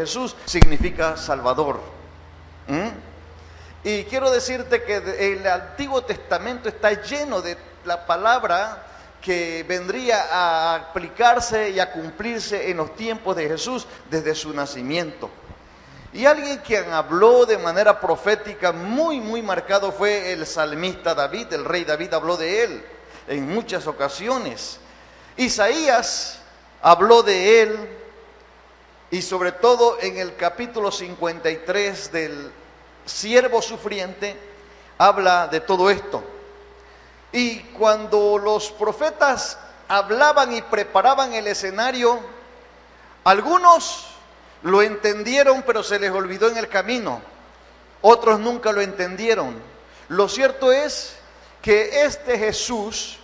Jesús significa Salvador. Y quiero decirte que el Antiguo Testamento está lleno de la palabra que vendría a aplicarse y a cumplirse en los tiempos de Jesús desde su nacimiento. Y alguien quien habló de manera profética muy marcado fue el salmista David. El rey David habló de él en muchas ocasiones. Isaías habló de él, y sobre todo en el capítulo 53 del siervo sufriente habla de todo esto. Y cuando los profetas hablaban y preparaban el escenario, algunos lo entendieron, pero se les olvidó en el camino. Otros nunca lo entendieron. Lo cierto es que este Jesús,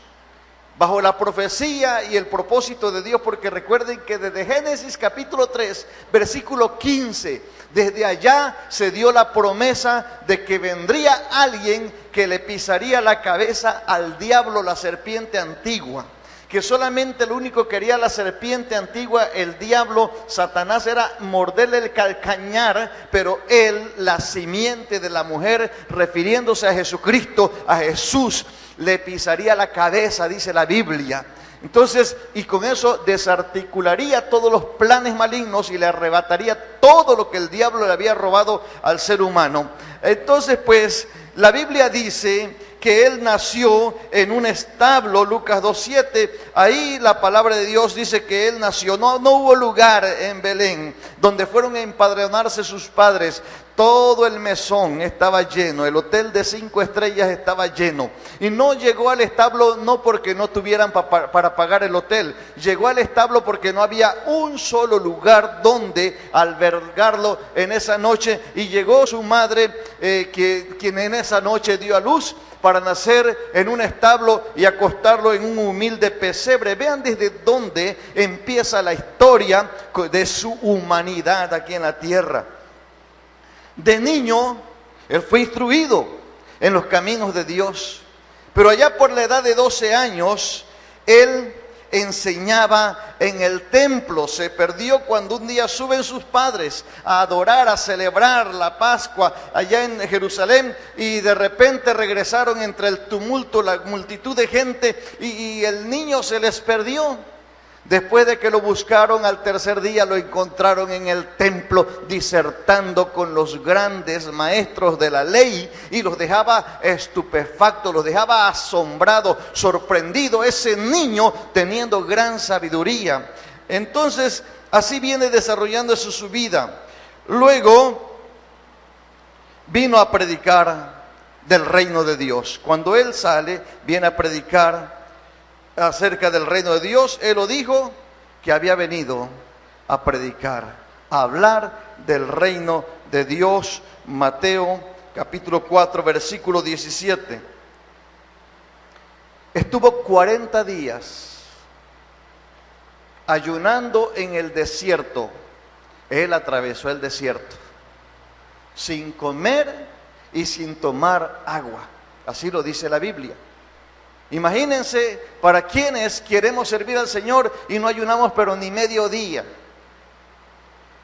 bajo la profecía y el propósito de Dios, porque recuerden que desde Génesis capítulo 3, versículo 15, desde allá se dio la promesa de que vendría alguien que le pisaría la cabeza al diablo, la serpiente antigua. Que solamente lo único que quería la serpiente antigua, el diablo, Satanás, era morderle el calcañar, pero él, la simiente de la mujer, refiriéndose a Jesucristo, a Jesús, le pisaría la cabeza, dice la Biblia. Entonces, y con eso desarticularía todos los planes malignos y le arrebataría todo lo que el diablo le había robado al ser humano. Entonces, pues, la Biblia dice que él nació en un establo, Lucas 2:7, ahí la palabra de Dios dice que él nació, no hubo lugar en Belén, donde fueron a empadronarse sus padres. Todo el mesón estaba lleno, el hotel de 5 estrellas estaba lleno. Y no llegó al establo no porque no tuvieran para pagar el hotel, llegó al establo porque no había un solo lugar donde albergarlo en esa noche. Y llegó su madre, quien en esa noche dio a luz, para nacer en un establo y acostarlo en un humilde pesebre. Vean desde dónde empieza la historia de su humanidad aquí en la tierra. De niño, él fue instruido en los caminos de Dios, pero allá por la edad de 12 años, él enseñaba en el templo. Se perdió cuando un día suben sus padres a adorar, a celebrar la Pascua allá en Jerusalén, y de repente regresaron entre el tumulto, la multitud de gente, y el niño se les perdió. Después de que lo buscaron, al tercer día lo encontraron en el templo disertando con los grandes maestros de la ley, y los dejaba estupefactos, los dejaba asombrados, sorprendidos, ese niño teniendo gran sabiduría. Entonces, así viene desarrollándose su vida. Luego vino a predicar del reino de Dios. Cuando él sale, viene a predicar acerca del reino de Dios. Él lo dijo, que había venido a predicar, a hablar del reino de Dios. Mateo capítulo 4 versículo 17. Estuvo 40 días ayunando en el desierto. Él atravesó el desierto sin comer y sin tomar agua. Así lo dice la Biblia. Imagínense para quienes queremos servir al Señor y no ayunamos pero ni medio día.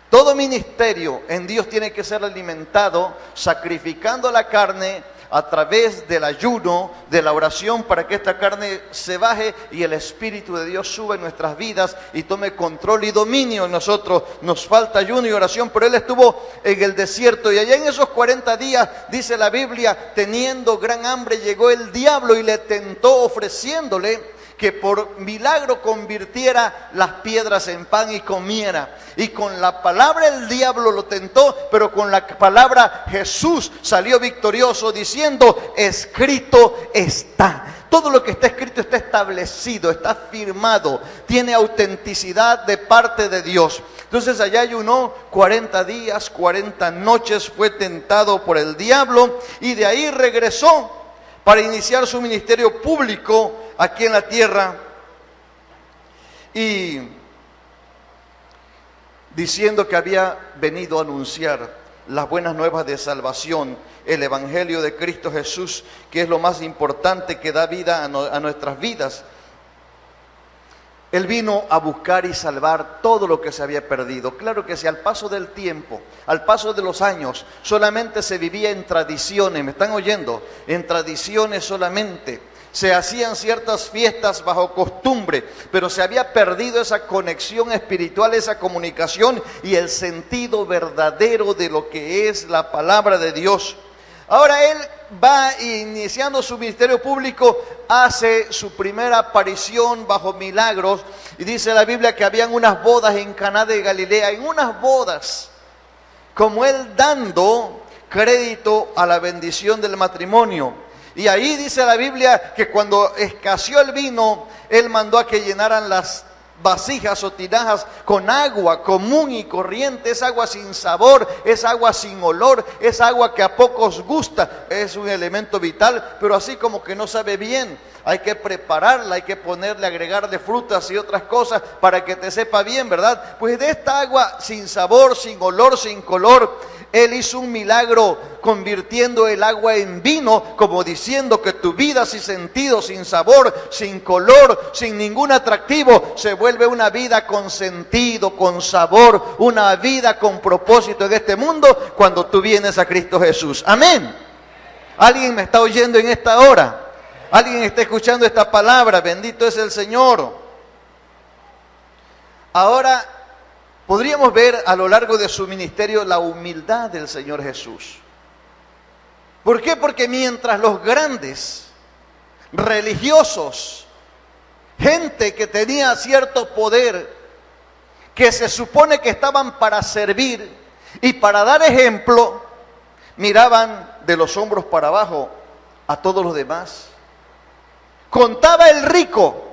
Todo ministerio en Dios tiene que ser alimentado sacrificando la carne a través del ayuno, de la oración, para que esta carne se baje y el Espíritu de Dios suba en nuestras vidas y tome control y dominio en nosotros. Nos falta ayuno y oración, pero él estuvo en el desierto, y allá en esos 40 días, dice la Biblia, teniendo gran hambre, llegó el diablo y le tentó ofreciéndole que por milagro convirtiera las piedras en pan y comiera. Y con la palabra el diablo lo tentó, pero con la palabra Jesús salió victorioso, diciendo: escrito está. Todo lo que está escrito está establecido, está firmado, tiene autenticidad de parte de Dios. Entonces allá ayunó 40 días, 40 noches, fue tentado por el diablo, y de ahí regresó para iniciar su ministerio público aquí en la tierra, y diciendo que había venido a anunciar las buenas nuevas de salvación, el Evangelio de Cristo Jesús, que es lo más importante, que da vida a nuestras vidas. Él vino a buscar y salvar todo lo que se había perdido. Claro que si al paso del tiempo, al paso de los años, solamente se vivía en tradiciones, ¿me están oyendo? En tradiciones solamente. Se hacían ciertas fiestas bajo costumbre, pero se había perdido esa conexión espiritual, esa comunicación y el sentido verdadero de lo que es la palabra de Dios. Ahora él va iniciando su ministerio público, hace su primera aparición bajo milagros, y dice la Biblia que habían unas bodas en Caná de Galilea, en unas bodas, como él dando crédito a la bendición del matrimonio. Y ahí dice la Biblia que cuando escaseó el vino, él mandó a que llenaran las vasijas o tinajas con agua común y corriente. Es agua sin sabor, es agua sin olor, es agua que a pocos gusta, es un elemento vital, pero así como que no sabe bien. Hay que prepararla, hay que ponerle, agregarle frutas y otras cosas para que te sepa bien, ¿verdad? Pues de esta agua sin sabor, sin olor, sin color, él hizo un milagro convirtiendo el agua en vino, como diciendo que tu vida sin sentido, sin sabor, sin color, sin ningún atractivo, se vuelve una vida con sentido, con sabor, una vida con propósito en este mundo cuando tú vienes a Cristo Jesús. Amén. ¿Alguien me está oyendo en esta hora? ¿Alguien está escuchando esta palabra? Bendito es el Señor. Ahora, podríamos ver a lo largo de su ministerio la humildad del Señor Jesús. ¿Por qué? Porque mientras los grandes religiosos, gente que tenía cierto poder, que se supone que estaban para servir y para dar ejemplo, miraban de los hombros para abajo a todos los demás. Contaba el rico,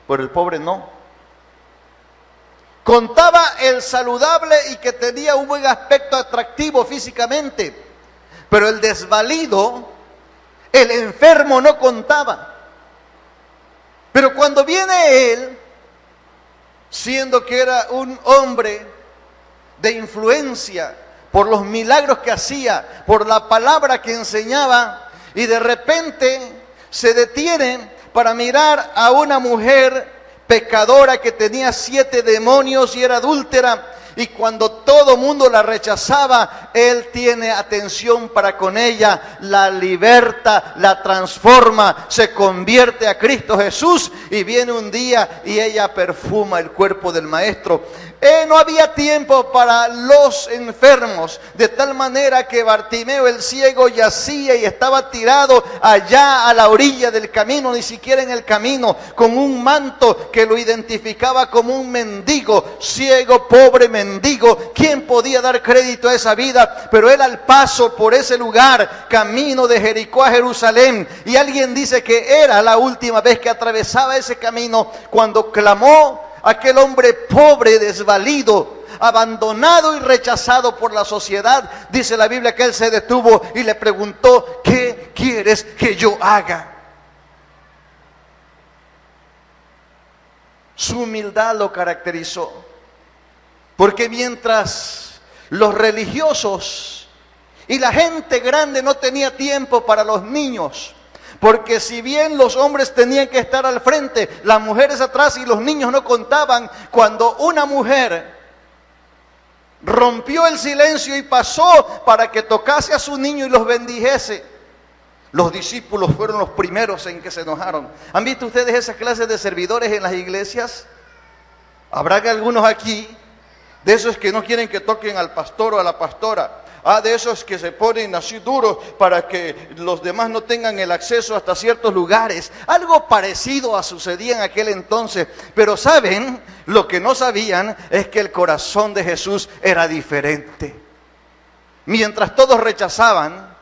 pero el pobre no. Contaba el saludable y que tenía un buen aspecto atractivo físicamente, pero el desvalido, el enfermo no contaba. Pero cuando viene él, siendo que era un hombre de influencia, por los milagros que hacía, por la palabra que enseñaba, y de repente se detiene para mirar a una mujer pecadora que tenía 7 demonios y era adúltera, y cuando todo mundo la rechazaba, él tiene atención para con ella, la liberta, la transforma, se convierte a Cristo Jesús, y viene un día y ella perfuma el cuerpo del Maestro. No había tiempo para los enfermos, de tal manera que Bartimeo el ciego yacía y estaba tirado allá a la orilla del camino, ni siquiera en el camino, con un manto que lo identificaba como un mendigo, ciego, pobre mendigo. ¿Quién podía dar crédito a esa vida? Pero él al paso por ese lugar, camino de Jericó a Jerusalén, y alguien dice que era la última vez que atravesaba ese camino, cuando clamó aquel hombre pobre, desvalido, abandonado y rechazado por la sociedad. Dice la Biblia que él se detuvo y le preguntó: ¿qué quieres que yo haga? Su humildad lo caracterizó, porque mientras los religiosos y la gente grande no tenía tiempo para los niños, porque si bien los hombres tenían que estar al frente, las mujeres atrás y los niños no contaban, cuando una mujer rompió el silencio y pasó para que tocase a su niño y los bendijese, los discípulos fueron los primeros en que se enojaron. ¿Han visto ustedes esas clases de servidores en las iglesias? Habrá algunos aquí, de esos que no quieren que toquen al pastor o a la pastora. De esos que se ponen así duros para que los demás no tengan el acceso hasta ciertos lugares. Algo parecido sucedía en aquel entonces. Pero ¿saben? Lo que no sabían es que el corazón de Jesús era diferente. Mientras todos rechazaban,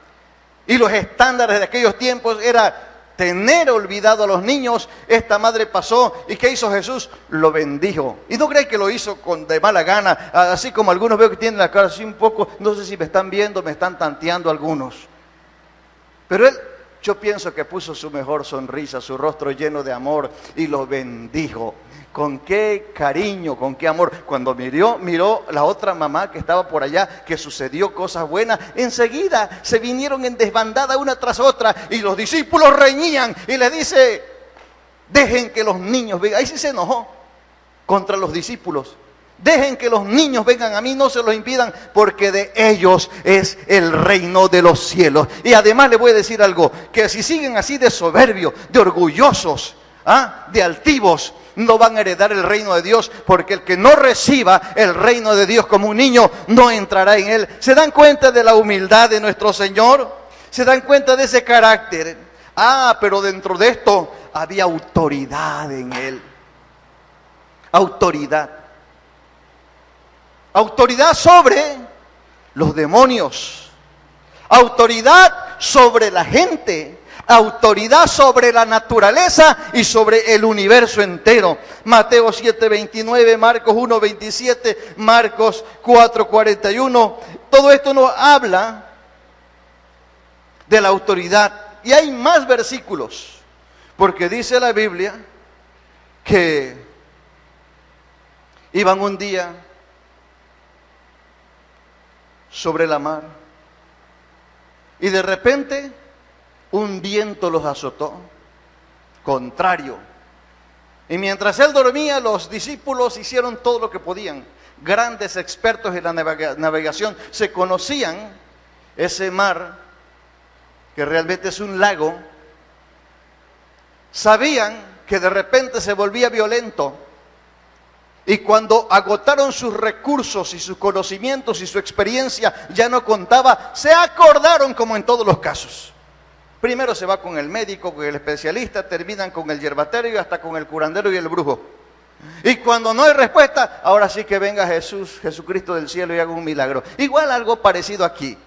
y los estándares de aquellos tiempos era tener olvidado a los niños, esta madre pasó, ¿y qué hizo Jesús? Lo bendijo. Y no cree que lo hizo de mala gana, así como algunos veo que tienen la cara así un poco, no sé si me están viendo, me están tanteando algunos. Pero él, yo pienso que puso su mejor sonrisa, su rostro lleno de amor, y lo bendijo. Con qué cariño, con qué amor. Cuando miró la otra mamá que estaba por allá, que sucedió cosas buenas, enseguida se vinieron en desbandada una tras otra, y los discípulos reñían, y le dice: dejen que los niños vengan. Ahí sí se enojó. contra los discípulos. Dejen que los niños vengan a mí, no se los impidan, porque de ellos es el reino de los cielos. Y además les voy a decir algo, que si siguen así de soberbios, de orgullosos, de altivos, no van a heredar el reino de Dios, porque el que no reciba el reino de Dios como un niño, no entrará en él. ¿Se dan cuenta de la humildad de nuestro Señor? ¿Se dan cuenta de ese carácter? Pero dentro de esto había autoridad en él. Autoridad. Autoridad sobre los demonios, autoridad sobre la gente, autoridad sobre la naturaleza y sobre el universo entero. Mateo 7:29, Marcos 1:27, Marcos 4:41. Todo esto nos habla de la autoridad. Y hay más versículos, porque dice la Biblia que iban un día sobre la mar y de repente un viento los azotó, contrario. Y mientras él dormía, los discípulos hicieron todo lo que podían. Grandes expertos en la navegación, se conocían ese mar, que realmente es un lago. Sabían que de repente se volvía violento. Y cuando agotaron sus recursos y sus conocimientos y su experiencia ya no contaba, se acordaron como en todos los casos. Primero se va con el médico, con el especialista, terminan con el yerbatero y hasta con el curandero y el brujo. Y cuando no hay respuesta, ahora sí que venga Jesucristo del cielo y haga un milagro. Igual algo parecido aquí.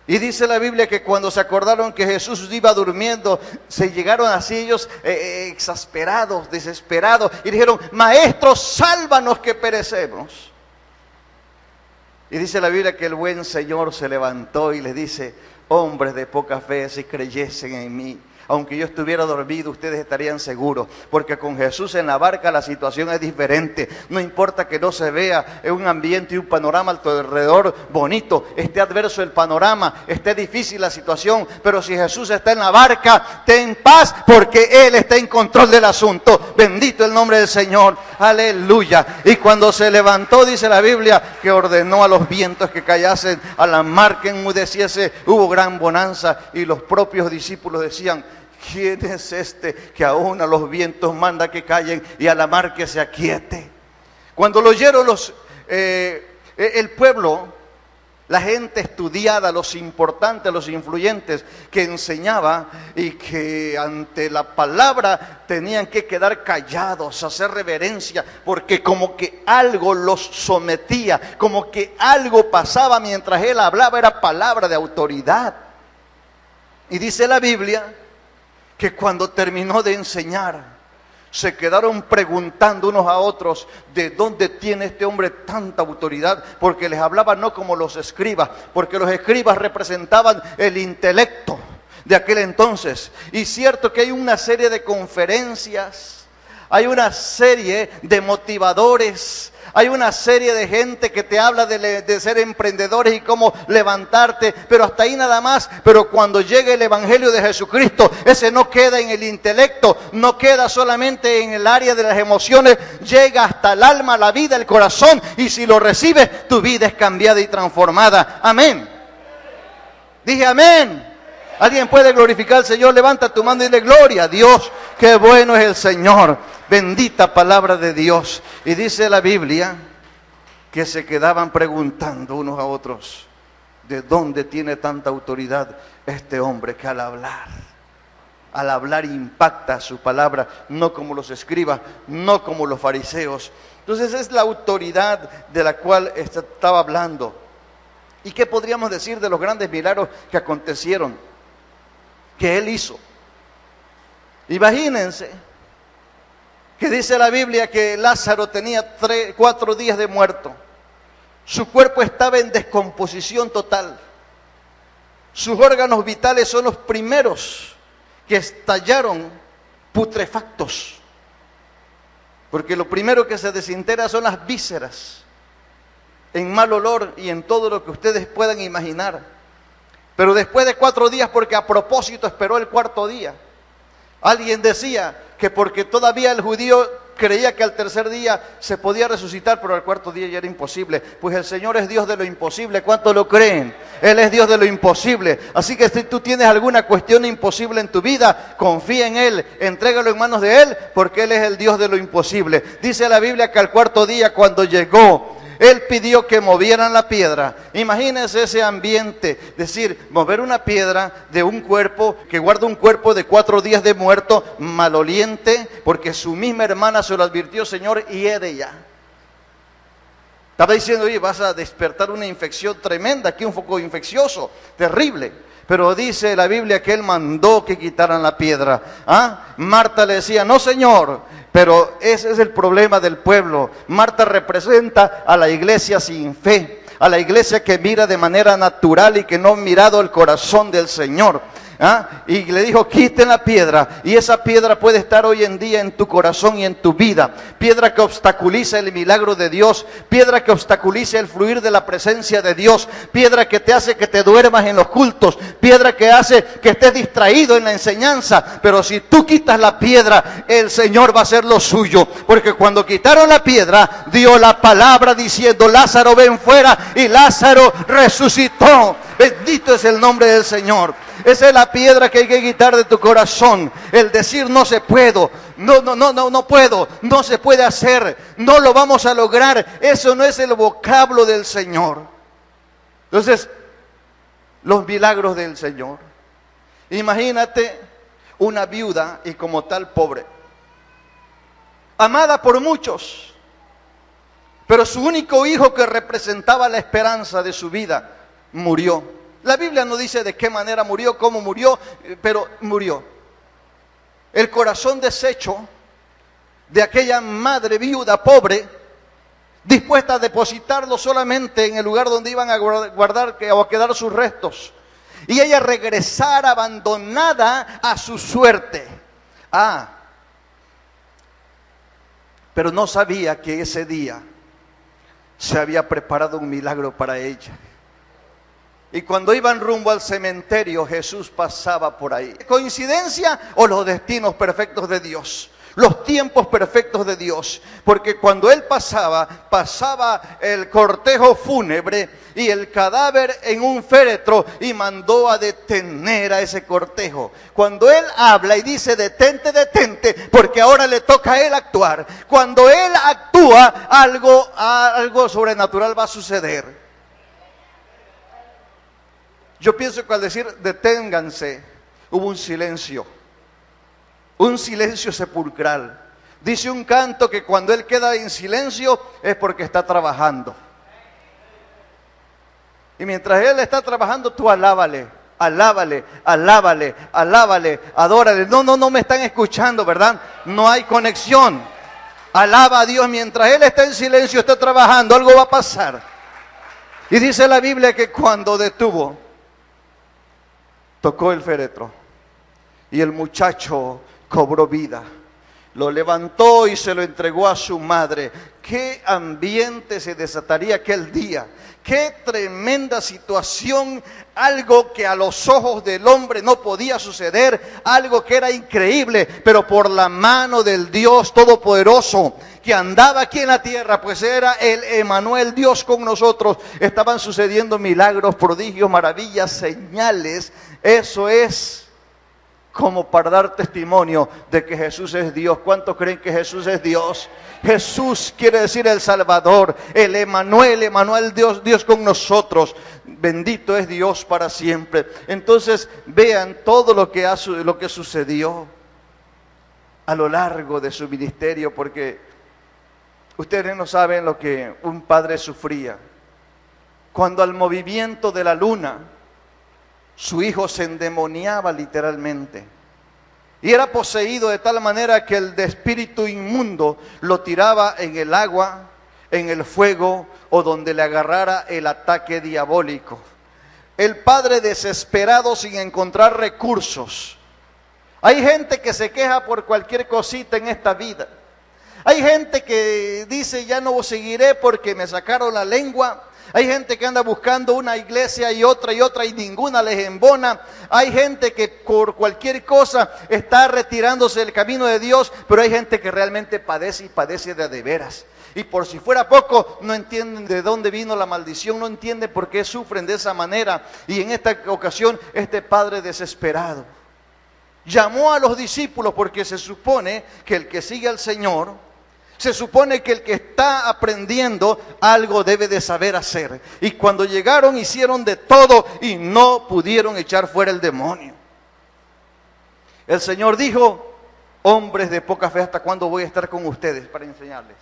Y dice la Biblia que cuando se acordaron que Jesús iba durmiendo, se llegaron así ellos exasperados, desesperados, y dijeron: Maestro, sálvanos que perecemos. Y dice la Biblia que el buen Señor se levantó y les dice: hombres de poca fe, si creyesen en mí, aunque yo estuviera dormido, ustedes estarían seguros, porque con Jesús en la barca la situación es diferente. No importa que no se vea un ambiente y un panorama a tu alrededor bonito, esté adverso el panorama, esté difícil la situación, pero si Jesús está en la barca, ten paz, porque Él está en control del asunto. Bendito el nombre del Señor, aleluya. Y cuando se levantó, dice la Biblia, que ordenó a los vientos que callasen, a la mar que enmudeciese. Hubo gran bonanza y los propios discípulos decían: ¿quién es este que aún a los vientos manda que callen y a la mar que se aquiete? Cuando lo oyeron el pueblo, la gente estudiada, los importantes, los influyentes, que enseñaba y que ante la palabra tenían que quedar callados, hacer reverencia, porque como que algo los sometía, como que algo pasaba mientras él hablaba, era palabra de autoridad. Y dice la Biblia que cuando terminó de enseñar, se quedaron preguntando unos a otros: ¿de dónde tiene este hombre tanta autoridad? Porque les hablaba no como los escribas, porque los escribas representaban el intelecto de aquel entonces. Y cierto que hay una serie de conferencias, hay una serie de motivadores, hay una serie de gente que te habla de ser emprendedores y cómo levantarte, pero hasta ahí nada más. Pero cuando llegue el Evangelio de Jesucristo, ese no queda en el intelecto, no queda solamente en el área de las emociones, llega hasta el alma, la vida, el corazón, y si lo recibes, tu vida es cambiada y transformada. Amén. Dije amén. ¿Alguien puede glorificar al Señor? Levanta tu mano y dile: gloria a Dios, qué bueno es el Señor. Bendita palabra de Dios. Y dice la Biblia que se quedaban preguntando unos a otros: ¿de dónde tiene tanta autoridad este hombre que al hablar impacta su palabra, no como los escribas, no como los fariseos? Entonces es la autoridad de la cual estaba hablando. ¿Y qué podríamos decir de los grandes milagros que acontecieron, que él hizo? Imagínense que dice la Biblia que Lázaro tenía 4 días de muerto. Su cuerpo estaba en descomposición total. Sus órganos vitales son los primeros que estallaron putrefactos. Porque lo primero que se desintegra son las vísceras, en mal olor y en todo lo que ustedes puedan imaginar. Pero después de 4 días, porque a propósito esperó el 4.º día. Alguien decía que porque todavía el judío creía que al tercer día se podía resucitar, pero al cuarto día ya era imposible. Pues el Señor es Dios de lo imposible. ¿Cuánto lo creen? Él es Dios de lo imposible. Así que si tú tienes alguna cuestión imposible en tu vida, confía en Él, entrégalo en manos de Él, porque Él es el Dios de lo imposible. Dice la Biblia que al cuarto día, cuando llegó, Él pidió que movieran la piedra. Imagínense ese ambiente, decir, mover una piedra de un cuerpo que guarda un cuerpo de 4 días de muerto, maloliente, porque su misma hermana se lo advirtió, Señor, y es de ella. Estaba diciendo, oye, vas a despertar una infección tremenda, aquí un foco infeccioso, terrible. Pero dice la Biblia que Él mandó que quitaran la piedra. Marta le decía, no, Señor. Pero ese es el problema del pueblo. Marta representa a la iglesia sin fe, a la iglesia que mira de manera natural y que no ha mirado el corazón del Señor. Y le dijo, quiten la piedra. Y esa piedra puede estar hoy en día en tu corazón y en tu vida. Piedra que obstaculiza el milagro de Dios. Piedra que obstaculiza el fluir de la presencia de Dios. Piedra que te hace que te duermas en los cultos. Piedra que hace que estés distraído en la enseñanza. Pero si tú quitas la piedra, el Señor va a hacer lo suyo. Porque cuando quitaron la piedra, dio la palabra diciendo, Lázaro, ven fuera. Y Lázaro resucitó. Bendito es el nombre del Señor. Esa es la piedra que hay que quitar de tu corazón. El decir no se puedo, no puedo, no se puede hacer, no lo vamos a lograr. Eso no es el vocablo del Señor. Entonces, los milagros del Señor. Imagínate una viuda y como tal pobre, amada por muchos, pero su único hijo que representaba la esperanza de su vida murió. La Biblia no dice de qué manera murió, cómo murió, pero murió. El corazón deshecho de aquella madre viuda pobre, dispuesta a depositarlo solamente en el lugar donde iban a guardar o a quedar sus restos. Y ella regresar abandonada a su suerte. Pero no sabía que ese día se había preparado un milagro para ella. Y cuando iban rumbo al cementerio, Jesús pasaba por ahí. ¿Coincidencia o los destinos perfectos de Dios? Los tiempos perfectos de Dios. Porque cuando Él pasaba el cortejo fúnebre y el cadáver en un féretro y mandó a detener a ese cortejo. Cuando Él habla y dice detente, detente, porque ahora le toca a Él actuar. Cuando Él actúa, algo sobrenatural va a suceder. Yo pienso que al decir deténganse, hubo un silencio sepulcral. Dice un canto que cuando Él queda en silencio es porque está trabajando. Y mientras Él está trabajando, tú alábale, adórale. No me están escuchando, ¿verdad? No hay conexión. Alaba a Dios mientras Él está en silencio, está trabajando, algo va a pasar. Y dice la Biblia que cuando detuvo, tocó el féretro y el muchacho cobró vida. Lo levantó y se lo entregó a su madre. Qué ambiente se desataría aquel día. Qué tremenda situación. Algo que a los ojos del hombre no podía suceder. Algo que era increíble. Pero por la mano del Dios Todopoderoso que andaba aquí en la tierra, pues era el Emanuel, Dios con nosotros. Estaban sucediendo milagros, prodigios, maravillas, señales. Eso es como para dar testimonio de que Jesús es Dios. ¿Cuántos creen que Jesús es Dios? Jesús quiere decir el Salvador, el Emanuel, Dios con nosotros. Bendito es Dios para siempre. Entonces vean todo lo que sucedió a lo largo de su ministerio, porque ustedes no saben lo que un padre sufría. Cuando al movimiento de la luna, su hijo se endemoniaba literalmente. Y era poseído de tal manera que el de espíritu inmundo lo tiraba en el agua, en el fuego o donde le agarrara el ataque diabólico. El padre desesperado sin encontrar recursos. Hay gente que se queja por cualquier cosita en esta vida. Hay gente que dice ya no seguiré porque me sacaron la lengua. Hay gente que anda buscando una iglesia y otra y ninguna les embona. Hay gente que por cualquier cosa está retirándose del camino de Dios, pero hay gente que realmente padece y padece de veras. Y por si fuera poco, no entienden de dónde vino la maldición, no entienden por qué sufren de esa manera. Y en esta ocasión, este padre desesperado llamó a los discípulos, porque se supone que el que sigue al Señor, se supone que el que está aprendiendo algo debe de saber hacer. Y cuando llegaron hicieron de todo y no pudieron echar fuera el demonio. El Señor dijo: hombres de poca fe, ¿hasta cuándo voy a estar con ustedes para enseñarles?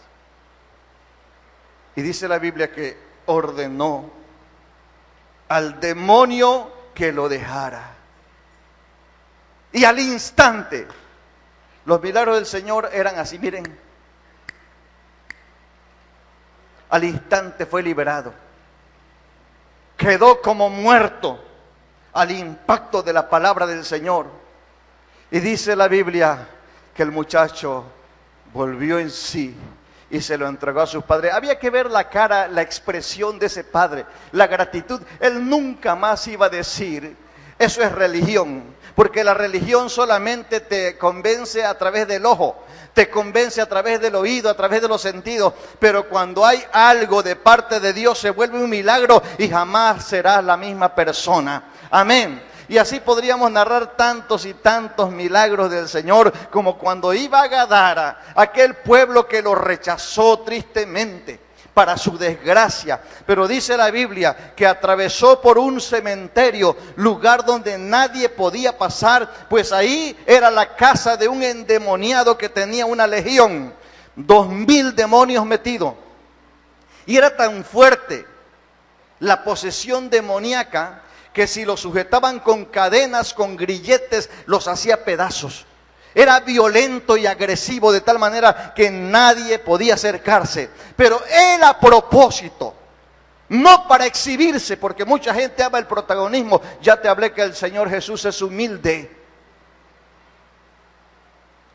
Y dice la Biblia que ordenó al demonio que lo dejara. Y al instante, los milagros del Señor eran así, miren. Al instante fue liberado. Quedó como muerto al impacto de la palabra del Señor. Y dice la Biblia que el muchacho volvió en sí y se lo entregó a sus padres. Había que ver la cara, la expresión de ese padre, la gratitud. Él nunca más iba a decir: eso es religión, porque la religión solamente te convence a través del ojo, te convence a través del oído, a través de los sentidos, pero cuando hay algo de parte de Dios se vuelve un milagro y jamás serás la misma persona. Amén. Y así podríamos narrar tantos y tantos milagros del Señor, como cuando iba a Gadara, aquel pueblo que lo rechazó tristemente, para su desgracia. Pero dice la Biblia que atravesó por un cementerio, lugar donde nadie podía pasar, pues ahí era la casa de un endemoniado que tenía una legión, 2000 demonios metidos. Y era tan fuerte la posesión demoníaca que si lo sujetaban con cadenas, con grilletes, los hacía pedazos. Era violento y agresivo de tal manera que nadie podía acercarse. Pero él, a propósito, no para exhibirse, porque mucha gente ama el protagonismo. Ya te hablé que el Señor Jesús es humilde.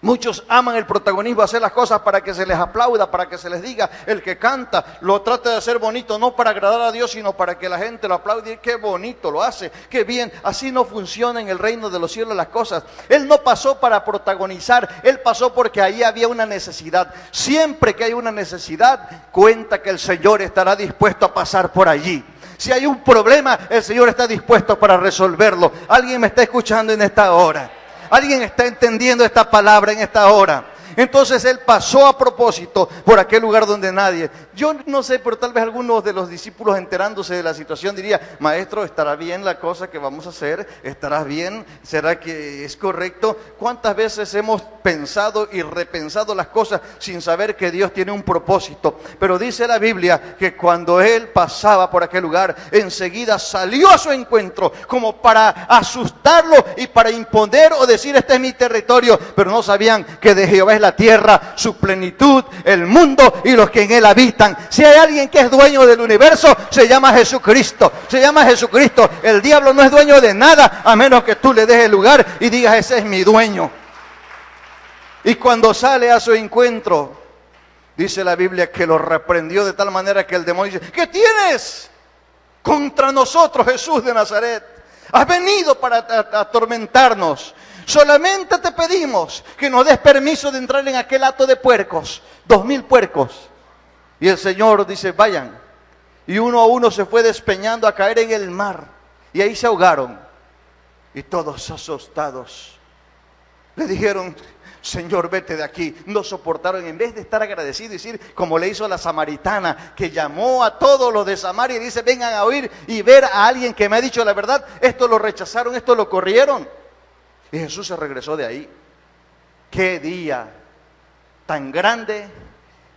Muchos aman el protagonismo, hacer las cosas para que se les aplauda, para que se les diga. El que canta lo trata de hacer bonito, no para agradar a Dios, sino para que la gente lo aplaude. Qué bonito lo hace, qué bien. Así no funciona en el reino de los cielos las cosas. Él no pasó para protagonizar, él pasó porque ahí había una necesidad. Siempre que hay una necesidad, cuenta que el Señor estará dispuesto a pasar por allí. Si hay un problema, el Señor está dispuesto para resolverlo. ¿Alguien me está escuchando en esta hora? ¿Alguien está entendiendo esta palabra en esta hora? Entonces él pasó a propósito por aquel lugar donde nadie. Yo no sé, pero tal vez algunos de los discípulos, enterándose de la situación, diría: maestro, ¿estará bien la cosa que vamos a hacer? ¿Estará bien? ¿Será que es correcto? ¿Cuántas veces hemos pensado y repensado las cosas sin saber que Dios tiene un propósito? Pero dice la Biblia que cuando él pasaba por aquel lugar, enseguida salió a su encuentro, como para asustarlo y para imponer o decir: este es mi territorio. Pero no sabían que de Jehová es la tierra, su plenitud, el mundo y los que en él habitan. Si hay alguien que es dueño del universo, se llama Jesucristo. Se llama Jesucristo. El diablo no es dueño de nada, a menos que tú le des el lugar y digas: ese es mi dueño. Y cuando sale a su encuentro, dice la Biblia que lo reprendió de tal manera que el demonio dice: ¿qué tienes contra nosotros, Jesús de Nazaret? Has venido para atormentarnos. Solamente te pedimos que nos des permiso de entrar en aquel hato de puercos, 2000 puercos. Y el Señor dice: vayan. Y uno a uno se fue despeñando a caer en el mar. Y ahí se ahogaron. Y todos asustados le dijeron: Señor, vete de aquí. No soportaron, en vez de estar agradecidos y decir, como le hizo la samaritana, que llamó a todos los de Samaria y dice: vengan a oír y ver a alguien que me ha dicho la verdad. Esto lo rechazaron, esto lo corrieron. Y Jesús se regresó de ahí. Qué día tan grande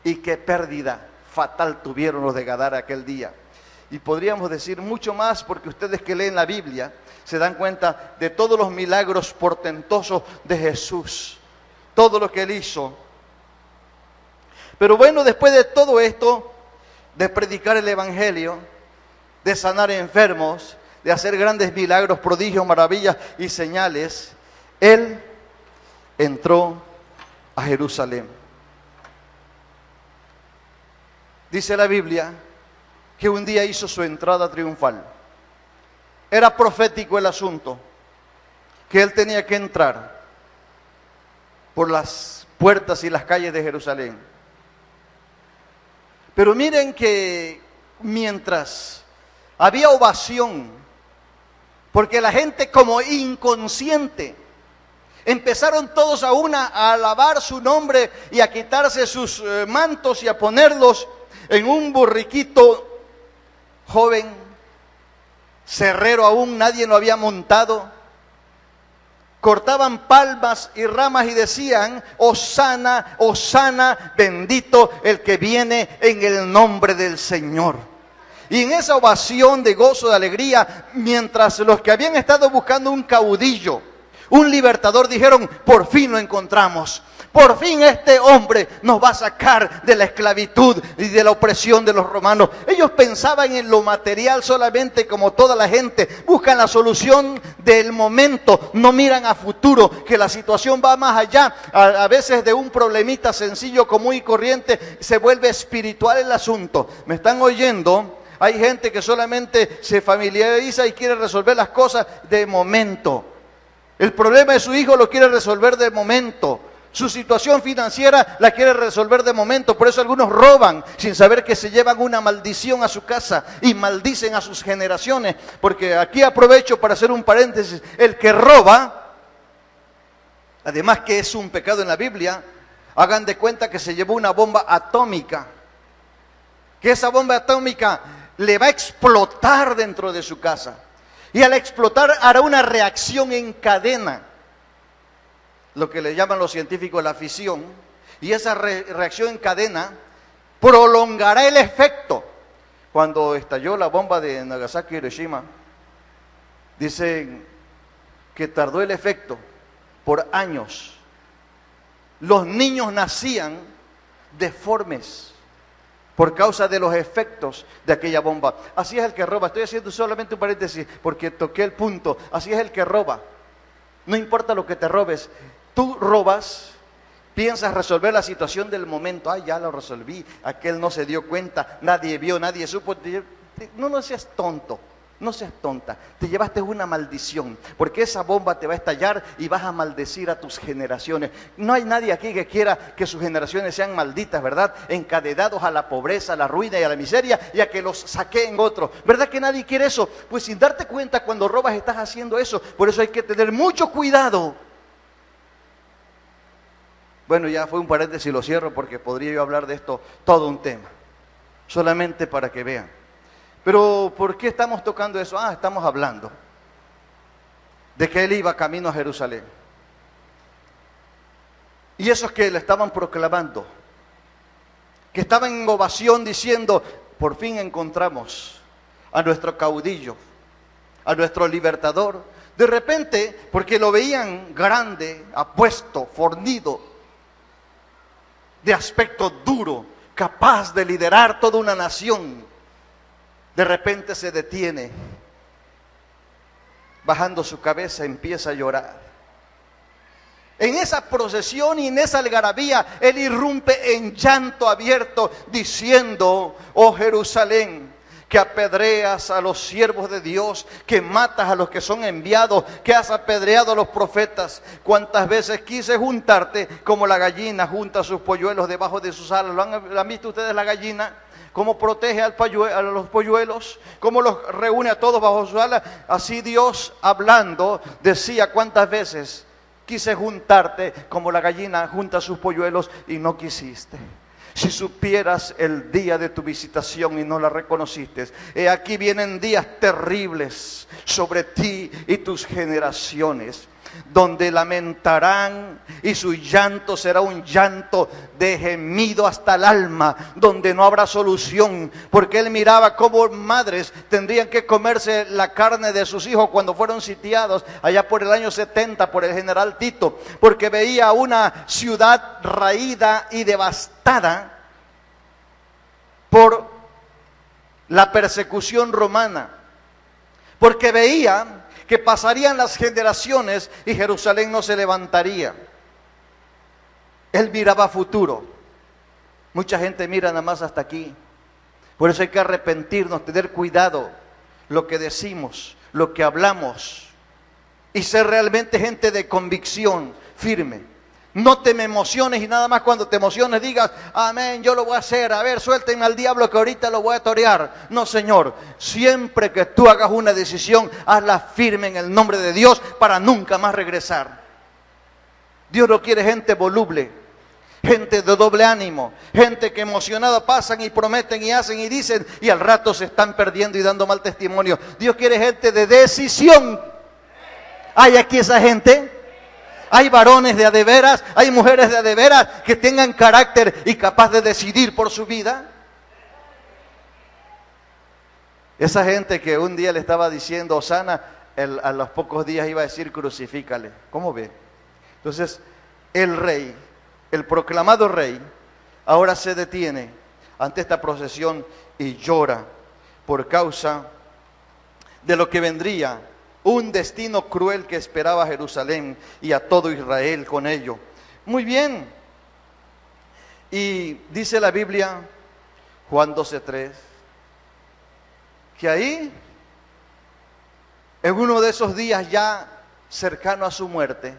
y qué pérdida fatal tuvieron los de Gadara aquel día. Y podríamos decir mucho más, porque ustedes que leen la Biblia se dan cuenta de todos los milagros portentosos de Jesús, todo lo que él hizo. Pero bueno, después de todo esto, de predicar el evangelio, de sanar enfermos, de hacer grandes milagros, prodigios, maravillas y señales, él entró a Jerusalén. Dice la Biblia que un día hizo su entrada triunfal. Era profético el asunto, que él tenía que entrar por las puertas y las calles de Jerusalén. Pero miren que mientras había ovación, porque la gente como inconsciente, empezaron todos a alabar su nombre y a quitarse sus mantos y a ponerlos en un borriquito joven, cerrero aún, nadie lo había montado. Cortaban palmas y ramas y decían: Hosana, Hosana, bendito el que viene en el nombre del Señor. Y en esa ovación de gozo, de alegría, mientras los que habían estado buscando un caudillo, un libertador, dijeron: por fin lo encontramos. Por fin este hombre nos va a sacar de la esclavitud y de la opresión de los romanos. Ellos pensaban en lo material solamente, como toda la gente. Buscan la solución del momento, no miran a futuro, que la situación va más allá. A veces de un problemita sencillo, común y corriente, se vuelve espiritual el asunto. ¿Me están oyendo? Hay gente que solamente se familiariza y quiere resolver las cosas de momento. El problema de su hijo lo quiere resolver de momento. Su situación financiera la quiere resolver de momento. Por eso algunos roban sin saber que se llevan una maldición a su casa y maldicen a sus generaciones. Porque aquí aprovecho para hacer un paréntesis. El que roba, además que es un pecado en la Biblia, hagan de cuenta que se llevó una bomba atómica. Que esa bomba atómica le va a explotar dentro de su casa. Y al explotar hará una reacción en cadena, lo que le llaman los científicos la fisión, y esa reacción en cadena prolongará el efecto. Cuando estalló la bomba de Nagasaki y Hiroshima, dicen que tardó el efecto por años. Los niños nacían deformes por causa de los efectos de aquella bomba. Así es el que roba. Estoy haciendo solamente un paréntesis porque toqué el punto. Así es el que roba. No importa lo que te robes. Tú robas, piensas resolver la situación del momento. Ay, ya lo resolví, aquel no se dio cuenta, nadie vio, nadie supo. No seas tonto, no seas tonta. Te llevaste una maldición, porque esa bomba te va a estallar y vas a maldecir a tus generaciones. No hay nadie aquí que quiera que sus generaciones sean malditas, ¿verdad? Encadenados a la pobreza, a la ruina y a la miseria, y a que los saqueen otros. ¿Verdad que nadie quiere eso? Pues sin darte cuenta, cuando robas estás haciendo eso. Por eso hay que tener mucho cuidado. Bueno, ya fue un paréntesis, lo cierro porque podría yo hablar de esto todo un tema, solamente para que vean. Pero ¿por qué estamos tocando eso? Estamos hablando de que él iba camino a Jerusalén. Y esos que le estaban proclamando, que estaban en ovación diciendo: por fin encontramos a nuestro caudillo, a nuestro libertador. De repente, porque lo veían grande, apuesto, fornido, de aspecto duro, capaz de liderar toda una nación, de repente se detiene, bajando su cabeza empieza a llorar. En esa procesión y en esa algarabía, él irrumpe en llanto abierto, diciendo: oh Jerusalén, que apedreas a los siervos de Dios, que matas a los que son enviados, que has apedreado a los profetas. Cuántas veces quise juntarte como la gallina junta sus polluelos debajo de sus alas. ¿Lo han visto ustedes la gallina? Cómo protege a los polluelos, cómo los reúne a todos bajo sus alas. Así Dios, hablando, decía: cuántas veces quise juntarte como la gallina junta sus polluelos y no quisiste. Si supieras el día de tu visitación y no la reconociste, aquí vienen días terribles sobre ti y tus generaciones, donde lamentarán y su llanto será un llanto de gemido hasta el alma, donde no habrá solución, porque él miraba cómo madres tendrían que comerse la carne de sus hijos cuando fueron sitiados allá por el año 70 por el general Tito, porque veía una ciudad raída y devastada por la persecución romana, porque veía que pasarían las generaciones y Jerusalén no se levantaría. Él miraba futuro. Mucha gente mira nada más hasta aquí. Por eso hay que arrepentirnos, tener cuidado lo que decimos, lo que hablamos, y ser realmente gente de convicción firme. No te me emociones y nada más cuando te emociones digas, amén, yo lo voy a hacer, a ver, suéltenme al diablo que ahorita lo voy a torear. No, Señor, siempre que tú hagas una decisión, hazla firme en el nombre de Dios para nunca más regresar. Dios no quiere gente voluble, gente de doble ánimo, gente que emocionada pasan y prometen y hacen y dicen y al rato se están perdiendo y dando mal testimonio. Dios quiere gente de decisión. ¿Hay aquí esa gente? Hay varones de a de veras, hay mujeres de a de veras que tengan carácter y capaz de decidir por su vida. Esa gente que un día le estaba diciendo Osana, a los pocos días iba a decir crucifícale. ¿Cómo ve? Entonces, el rey, el proclamado rey, ahora se detiene ante esta procesión y llora por causa de lo que vendría. Un destino cruel que esperaba a Jerusalén y a todo Israel con ello. Muy bien. Y dice la Biblia, Juan 12:3, que ahí, en uno de esos días ya cercano a su muerte,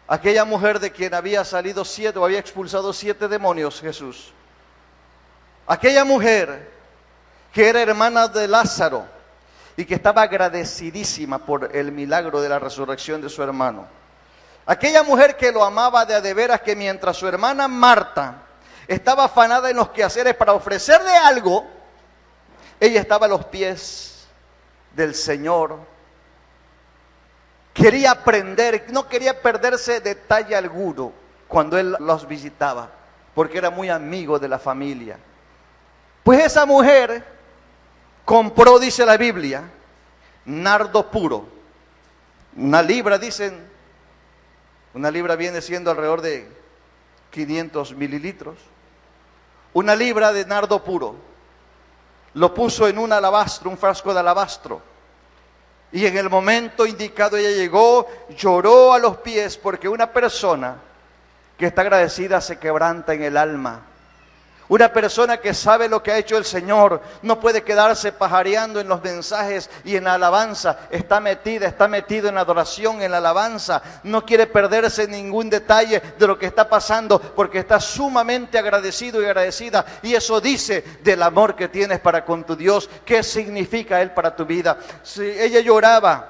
aquella mujer de quien había salido 7 o había expulsado 7 demonios, Jesús, aquella mujer que era hermana de Lázaro, y que estaba agradecidísima por el milagro de la resurrección de su hermano. Aquella mujer que lo amaba de a de veras, que mientras su hermana Marta estaba afanada en los quehaceres para ofrecerle algo, ella estaba a los pies del Señor. Quería aprender, no quería perderse detalle alguno cuando Él los visitaba, porque era muy amigo de la familia. Pues esa mujer compró, dice la Biblia, nardo puro. Una libra, dicen, una libra viene siendo alrededor de 500 mililitros. Una libra de nardo puro. Lo puso en un alabastro, un frasco de alabastro. Y en el momento indicado ella llegó, lloró a los pies, porque una persona que está agradecida se quebranta en el alma. Una persona que sabe lo que ha hecho el Señor no puede quedarse pajareando en los mensajes y en la alabanza. Está metido en la adoración, en la alabanza. No quiere perderse ningún detalle de lo que está pasando porque está sumamente agradecido y agradecida. Y eso dice del amor que tienes para con tu Dios. ¿Qué significa Él para tu vida? Si ella lloraba,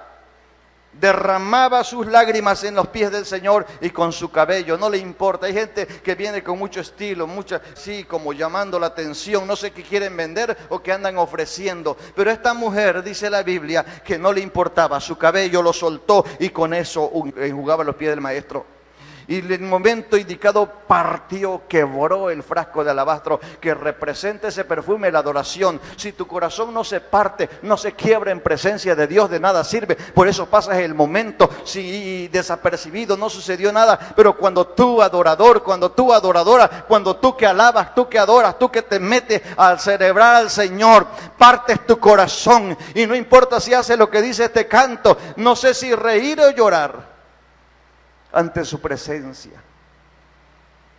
derramaba sus lágrimas en los pies del Señor y con su cabello, no le importa. Hay gente que viene con mucho estilo, sí, como llamando la atención, no sé qué quieren vender o qué andan ofreciendo, pero esta mujer, dice la Biblia, que no le importaba, su cabello lo soltó y con eso enjugaba los pies del maestro. Y en el momento indicado partió, quebró el frasco de alabastro que representa ese perfume, la adoración. Si tu corazón no se parte, no se quiebra en presencia de Dios, de nada sirve. Por eso pasas el momento, si desapercibido, no sucedió nada. Pero cuando tú adorador, cuando tú adoradora, cuando tú que alabas, tú que adoras, tú que te metes al celebrar al Señor, partes tu corazón. Y no importa si haces lo que dice este canto, no sé si reír o llorar ante su presencia.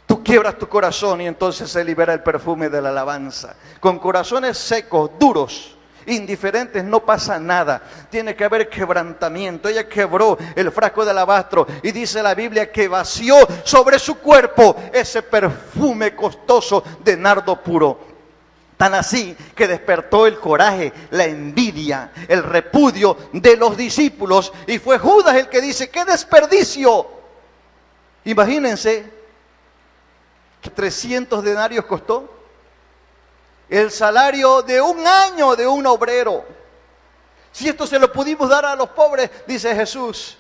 Tú quiebras tu corazón y entonces se libera el perfume de la alabanza. Con corazones secos, duros, indiferentes, no pasa nada. Tiene que haber quebrantamiento. Ella quebró el frasco de alabastro y dice la Biblia que vació sobre su cuerpo ese perfume costoso de nardo puro. Tan así que despertó el coraje, la envidia, el repudio de los discípulos. Y fue Judas el que dice, ¡qué desperdicio! Imagínense, 300 denarios costó el salario de un año de un obrero. Si esto se lo pudimos dar a los pobres, dice Jesús,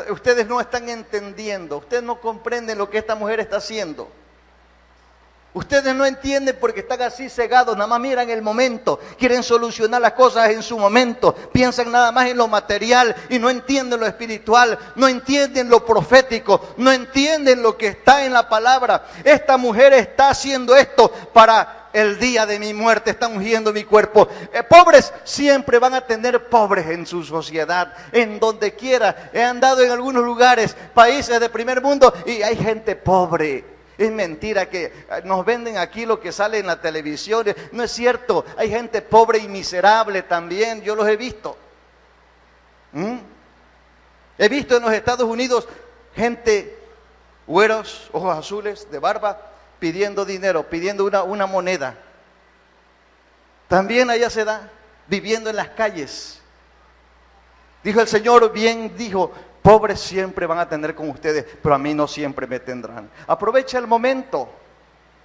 ustedes no están entendiendo, ustedes no comprenden lo que esta mujer está haciendo. Ustedes no entienden porque están así cegados, nada más miran el momento, quieren solucionar las cosas en su momento, piensan nada más en lo material y no entienden lo espiritual, no entienden lo profético, no entienden lo que está en la palabra. Esta mujer está haciendo esto para el día de mi muerte, está ungiendo mi cuerpo. Pobres siempre van a tener pobres en su sociedad, en donde quiera. He andado en algunos lugares, países de primer mundo y hay gente pobre. Es mentira que nos venden aquí lo que sale en la televisión. No es cierto. Hay gente pobre y miserable también. Yo los he visto. He visto en los Estados Unidos gente, güeros, ojos azules, de barba, pidiendo dinero, pidiendo una moneda. También allá se da, viviendo en las calles. Dijo el Señor, bien dijo, pobres siempre van a tener con ustedes, pero a mí no siempre me tendrán. Aprovecha el momento.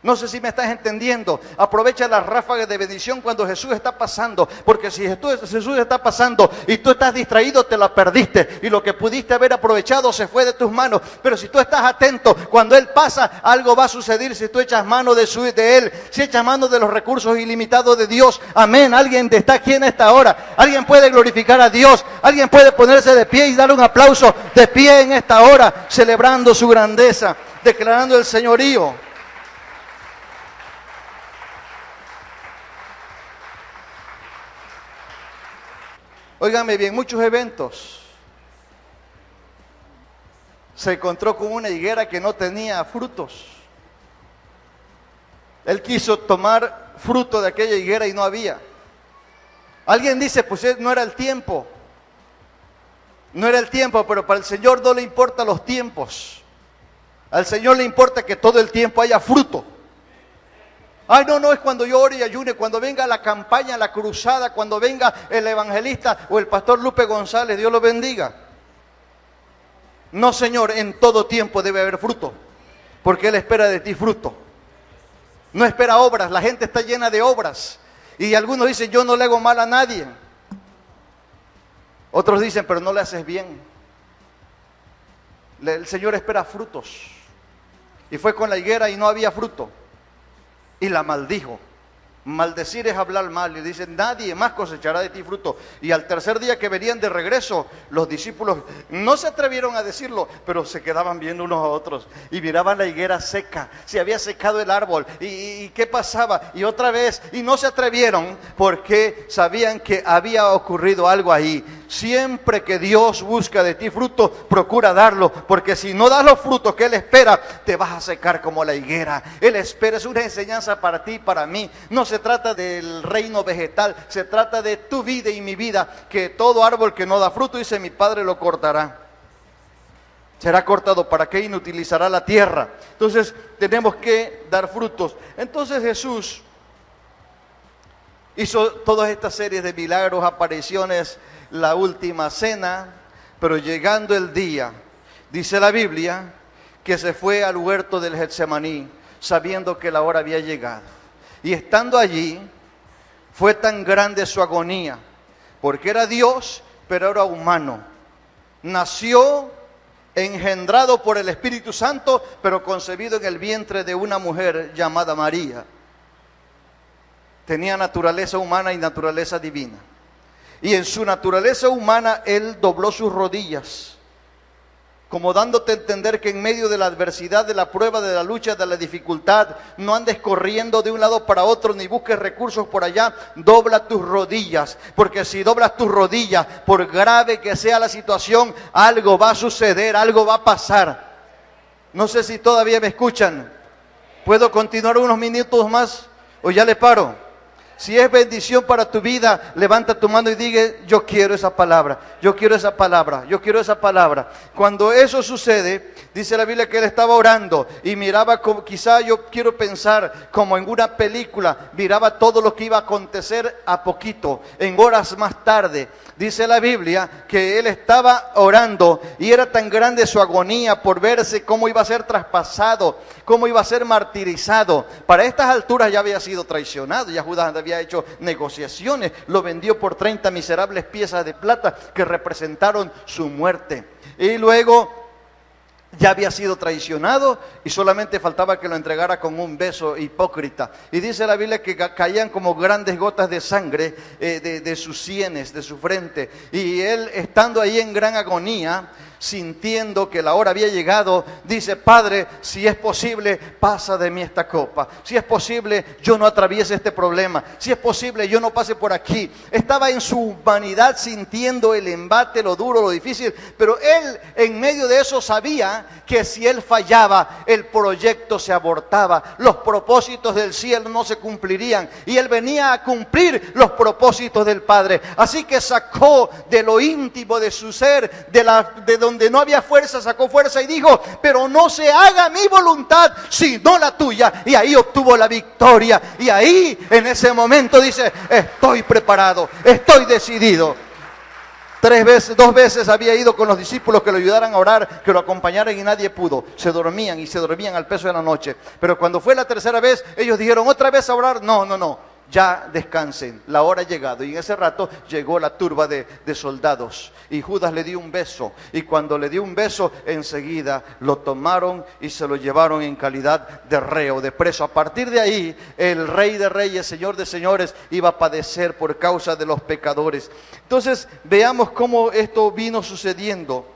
No sé si me estás entendiendo. Aprovecha las ráfagas de bendición cuando Jesús está pasando. Porque si Jesús está pasando y tú estás distraído, te lo perdiste. Y lo que pudiste haber aprovechado se fue de tus manos. Pero si tú estás atento, cuando Él pasa, algo va a suceder si tú echas mano de Él. Si echas mano de los recursos ilimitados de Dios. Amén. Alguien está aquí en esta hora. Alguien puede glorificar a Dios. Alguien puede ponerse de pie y darle un aplauso de pie en esta hora. Celebrando su grandeza. Declarando el señorío. Óigame bien, muchos eventos. Se encontró con una higuera que no tenía frutos. Él quiso tomar fruto de aquella higuera y no había. Alguien dice, pues no era el tiempo. No era el tiempo, pero para el Señor no le importan los tiempos. Al Señor le importa que todo el tiempo haya fruto. Ay, no, es cuando yo ore y ayune, cuando venga la campaña, la cruzada, cuando venga el evangelista o el pastor Lupe González, Dios lo bendiga. No, Señor, en todo tiempo debe haber fruto, porque Él espera de ti fruto. No espera obras, la gente está llena de obras. Y algunos dicen, yo no le hago mal a nadie. Otros dicen, pero no le haces bien. El Señor espera frutos. Y fue con la higuera y no había fruto. Y la maldijo. Maldecir es hablar mal. Y dicen, nadie más cosechará de ti fruto. Y al tercer día que venían de regreso, los discípulos no se atrevieron a decirlo, pero se quedaban viendo unos a otros. Y miraban la higuera seca. Se había secado el árbol. ¿Y qué pasaba? Y otra vez. Y no se atrevieron porque sabían que había ocurrido algo ahí. Siempre que Dios busca de ti fruto, procura darlo, porque si no das los frutos que Él espera, te vas a secar como la higuera. Él espera, es una enseñanza para ti y para mí. No se trata del reino vegetal, se trata de tu vida y mi vida, que todo árbol que no da fruto, dice mi Padre, lo cortará. Será cortado, ¿para qué? Inutilizará la tierra. Entonces tenemos que dar frutos. Entonces Jesús hizo todas estas series de milagros, apariciones, la última cena, pero llegando el día, dice la Biblia, que se fue al huerto del Getsemaní, sabiendo que la hora había llegado. Y estando allí, fue tan grande su agonía, porque era Dios, pero era humano. Nació engendrado por el Espíritu Santo, pero concebido en el vientre de una mujer llamada María. Tenía naturaleza humana y naturaleza divina. Y en su naturaleza humana, Él dobló sus rodillas, como dándote a entender que en medio de la adversidad, de la prueba, de la lucha, de la dificultad, no andes corriendo de un lado para otro, ni busques recursos por allá. Dobla tus rodillas, porque si doblas tus rodillas, por grave que sea la situación, algo va a suceder, algo va a pasar. No sé si todavía me escuchan. ¿Puedo continuar unos minutos más o ya le paro? Si es bendición para tu vida, levanta tu mano y diga, yo quiero esa palabra, yo quiero esa palabra, yo quiero esa palabra. Cuando eso sucede, dice la Biblia que Él estaba orando y miraba, como, quizá yo quiero pensar como en una película, miraba todo lo que iba a acontecer a poquito, en horas más tarde. Dice la Biblia que Él estaba orando y era tan grande su agonía por verse cómo iba a ser traspasado, cómo iba a ser martirizado. Para estas alturas ya había sido traicionado, ya Judas había hecho negociaciones, lo vendió por 30 miserables piezas de plata que representaron su muerte. Y luego ya había sido traicionado y solamente faltaba que lo entregara con un beso hipócrita. Y dice la Biblia que caían como grandes gotas de sangre de sus sienes, de su frente. Y Él, estando ahí en gran agonía, sintiendo que la hora había llegado, dice: Padre, si es posible, pasa de mí esta copa. Si es posible, yo no atraviese este problema. Si es posible, yo no pase por aquí. Estaba en su humanidad sintiendo el embate, lo duro, lo difícil, pero él en medio de eso sabía que si él fallaba, el proyecto se abortaba, los propósitos del cielo no se cumplirían, y él venía a cumplir los propósitos del Padre. Así que sacó de lo íntimo de su ser, de donde no había fuerza, sacó fuerza y dijo: pero no se haga mi voluntad sino la tuya. Y ahí obtuvo la victoria, y ahí en ese momento dice: estoy preparado, estoy decidido. 2 veces había ido con los discípulos que lo ayudaran a orar, que lo acompañaran, y nadie pudo. Se dormían al peso de la noche. Pero cuando fue la 3.ª vez, ellos dijeron: ¿otra vez a orar? No. Ya descansen, la hora ha llegado. Y en ese rato llegó la turba de soldados, y Judas le dio un beso, y cuando le dio un beso, enseguida lo tomaron y se lo llevaron en calidad de reo, de preso. A partir de ahí, el Rey de Reyes, Señor de Señores, iba a padecer por causa de los pecadores. Entonces veamos cómo esto vino sucediendo.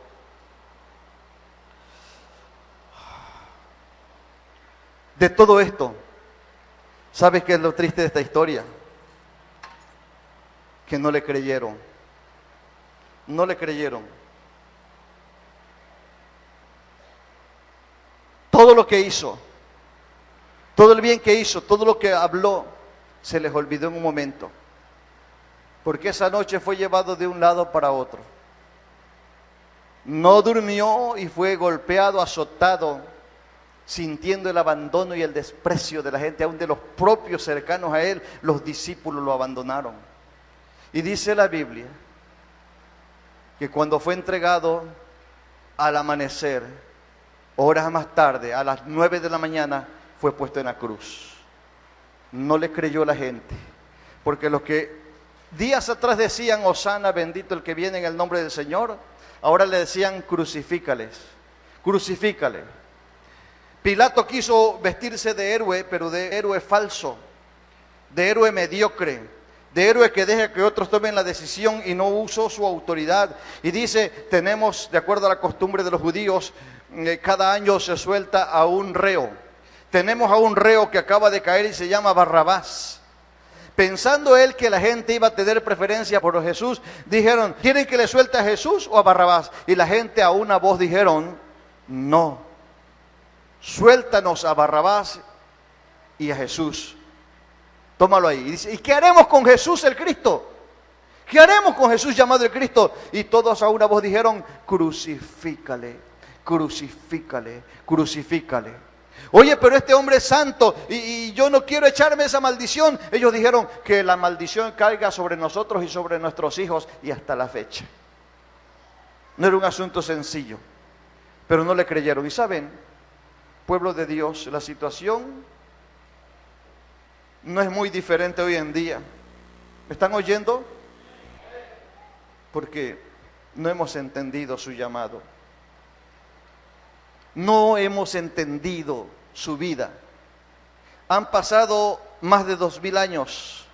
De todo esto, ¿sabes qué es lo triste de esta historia? Que no le creyeron. No le creyeron. Todo lo que hizo, todo el bien que hizo, todo lo que habló, se les olvidó en un momento. Porque esa noche fue llevado de un lado para otro. No durmió y fue golpeado, azotado, sintiendo el abandono y el desprecio de la gente, aún de los propios cercanos a él. Los discípulos lo abandonaron. Y dice la Biblia que cuando fue entregado al amanecer, horas más tarde, a las 9 de la mañana, fue puesto en la cruz. No le creyó la gente, porque los que días atrás decían: Hosana, bendito el que viene en el nombre del Señor, ahora le decían: crucifícales, crucifícale. Pilato quiso vestirse de héroe, pero de héroe falso, de héroe mediocre, de héroe que deja que otros tomen la decisión, y no usó su autoridad. Y dice: tenemos, de acuerdo a la costumbre de los judíos, cada año se suelta a un reo. Tenemos a un reo que acaba de caer y se llama Barrabás. Pensando él que la gente iba a tener preferencia por Jesús, dijeron: ¿quieren que le suelte a Jesús o a Barrabás? Y la gente a una voz dijeron: no, suéltanos a Barrabás y a Jesús. Tómalo ahí. Y dice: ¿y qué haremos con Jesús el Cristo? ¿Qué haremos con Jesús llamado el Cristo? Y todos a una voz dijeron: crucifícale, crucifícale, crucifícale. Oye, pero este hombre es santo y yo no quiero echarme esa maldición. Ellos dijeron: que la maldición caiga sobre nosotros y sobre nuestros hijos. Y hasta la fecha. No era un asunto sencillo, pero no le creyeron. Y saben, pueblo de Dios, la situación no es muy diferente hoy en día. ¿Me están oyendo? Porque no hemos entendido su llamado. No hemos entendido su vida. Han pasado más de 2000 años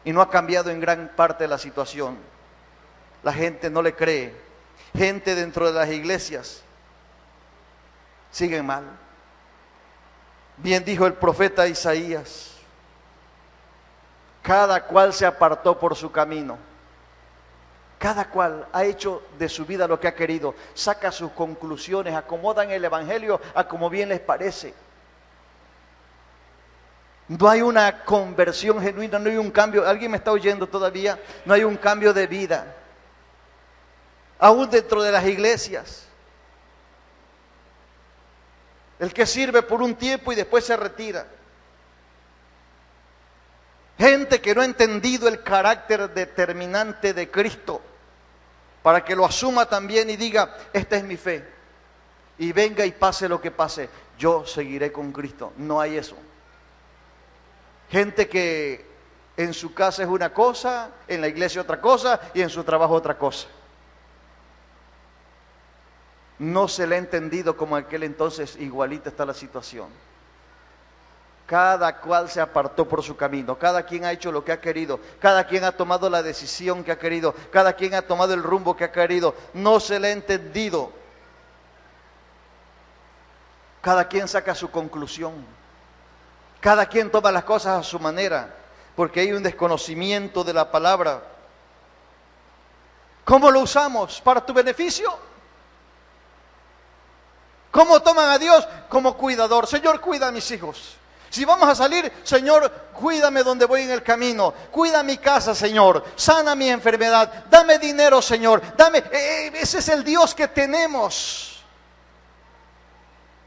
y no ha cambiado en gran parte la situación. La gente no le cree. Gente dentro de las iglesias siguen mal. Bien dijo el profeta Isaías: cada cual se apartó por su camino. Cada cual ha hecho de su vida lo que ha querido, saca sus conclusiones, acomodan el evangelio a como bien les parece. No hay una conversión genuina, no hay un cambio. ¿Alguien me está oyendo todavía? No hay un cambio de vida. Aún dentro de las iglesias. El que sirve por un tiempo y después se retira. Gente que no ha entendido el carácter determinante de Cristo, para que lo asuma también y diga: esta es mi fe, y venga y pase lo que pase, yo seguiré con Cristo. No hay eso. Gente que en su casa es una cosa, en la iglesia otra cosa, y en su trabajo otra cosa. No se le ha entendido como en aquel entonces. Igualita está la situación. Cada cual se apartó por su camino, cada quien ha hecho lo que ha querido, cada quien ha tomado la decisión que ha querido, cada quien ha tomado el rumbo que ha querido, no se le ha entendido. Cada quien saca su conclusión, cada quien toma las cosas a su manera, porque hay un desconocimiento de la palabra. ¿Cómo lo usamos? ¿Para tu beneficio? ¿Cómo toman a Dios? Como cuidador. Señor, cuida a mis hijos. Si vamos a salir, Señor, cuídame donde voy en el camino. Cuida mi casa, Señor. Sana mi enfermedad. Dame dinero, Señor. Ese es el Dios que tenemos.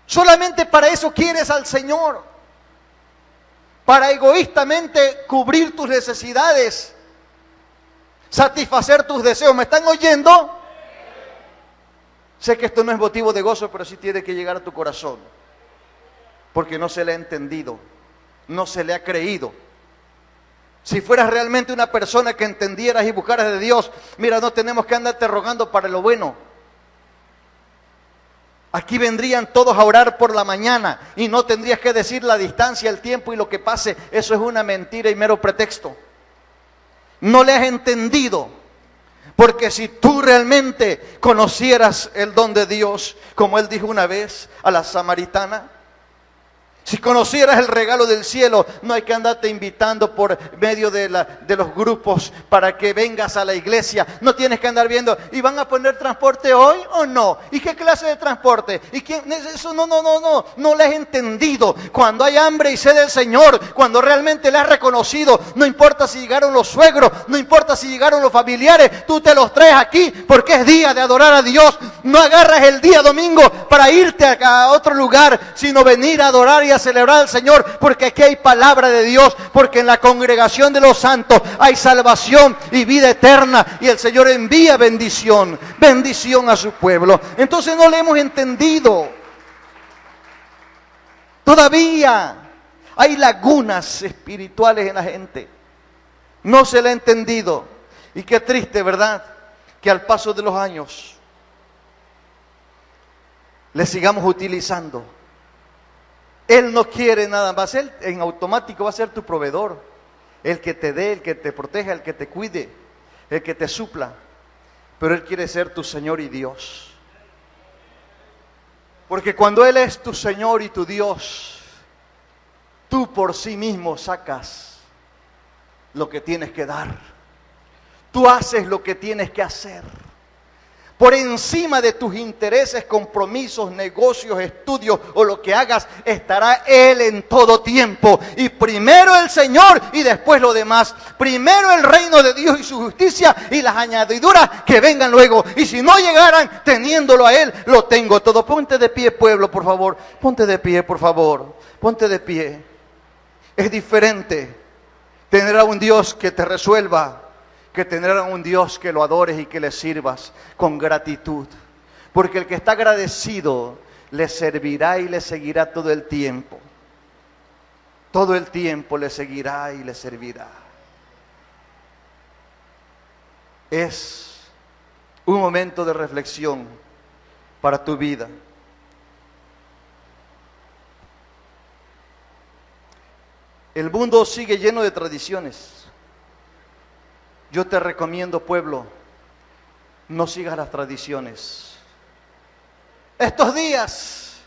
Solamente para eso quieres al Señor. Para egoístamente cubrir tus necesidades. Satisfacer tus deseos. ¿Me están oyendo? Sé que esto no es motivo de gozo, pero sí tiene que llegar a tu corazón. Porque no se le ha entendido, no se le ha creído. Si fueras realmente una persona que entendieras y buscaras de Dios, mira, no tenemos que andarte rogando para lo bueno. Aquí vendrían todos a orar por la mañana y no tendrías que decir la distancia, el tiempo y lo que pase. Eso es una mentira y mero pretexto. No le has entendido. Porque si tú realmente conocieras el don de Dios, como Él dijo una vez a la samaritana, si conocieras el regalo del cielo, no hay que andarte invitando por medio de los grupos para que vengas a la iglesia. No tienes que andar viendo, ¿y van a poner transporte hoy o no? ¿Y qué clase de transporte? ¿Y quién? Eso no le has entendido. Cuando hay hambre y sed del Señor, cuando realmente le has reconocido, no importa si llegaron los suegros, no importa si llegaron los familiares, tú te los traes aquí porque es día de adorar a Dios. No agarras el día domingo para irte a otro lugar, sino venir a adorar y a celebrar al Señor, porque aquí hay palabra de Dios, porque en la congregación de los santos hay salvación y vida eterna, y el Señor envía bendición a su pueblo. Entonces no le hemos entendido. Todavía hay lagunas espirituales en la gente. No se le ha entendido. Y qué triste, ¿verdad? Que al paso de los años le sigamos utilizando. Él no quiere nada más. Él en automático va a ser tu proveedor. El que te dé, el que te proteja, el que te cuide, el que te supla. Pero Él quiere ser tu Señor y Dios. Porque cuando Él es tu Señor y tu Dios, tú por sí mismo sacas lo que tienes que dar. Tú haces lo que tienes que hacer. Por encima de tus intereses, compromisos, negocios, estudios o lo que hagas, estará Él en todo tiempo. Y primero el Señor y después lo demás. Primero el reino de Dios y su justicia y las añadiduras que vengan luego. Y si no llegaran teniéndolo a Él, lo tengo todo. Ponte de pie, pueblo, por favor. Ponte de pie, por favor. Ponte de pie. Es diferente tener a un Dios que te resuelva que tener a un Dios que lo adores y que le sirvas con gratitud. Porque el que está agradecido le servirá y le seguirá todo el tiempo. Todo el tiempo le seguirá y le servirá. Es un momento de reflexión para tu vida. El mundo sigue lleno de tradiciones. Yo te recomiendo, pueblo, no sigas las tradiciones. Estos días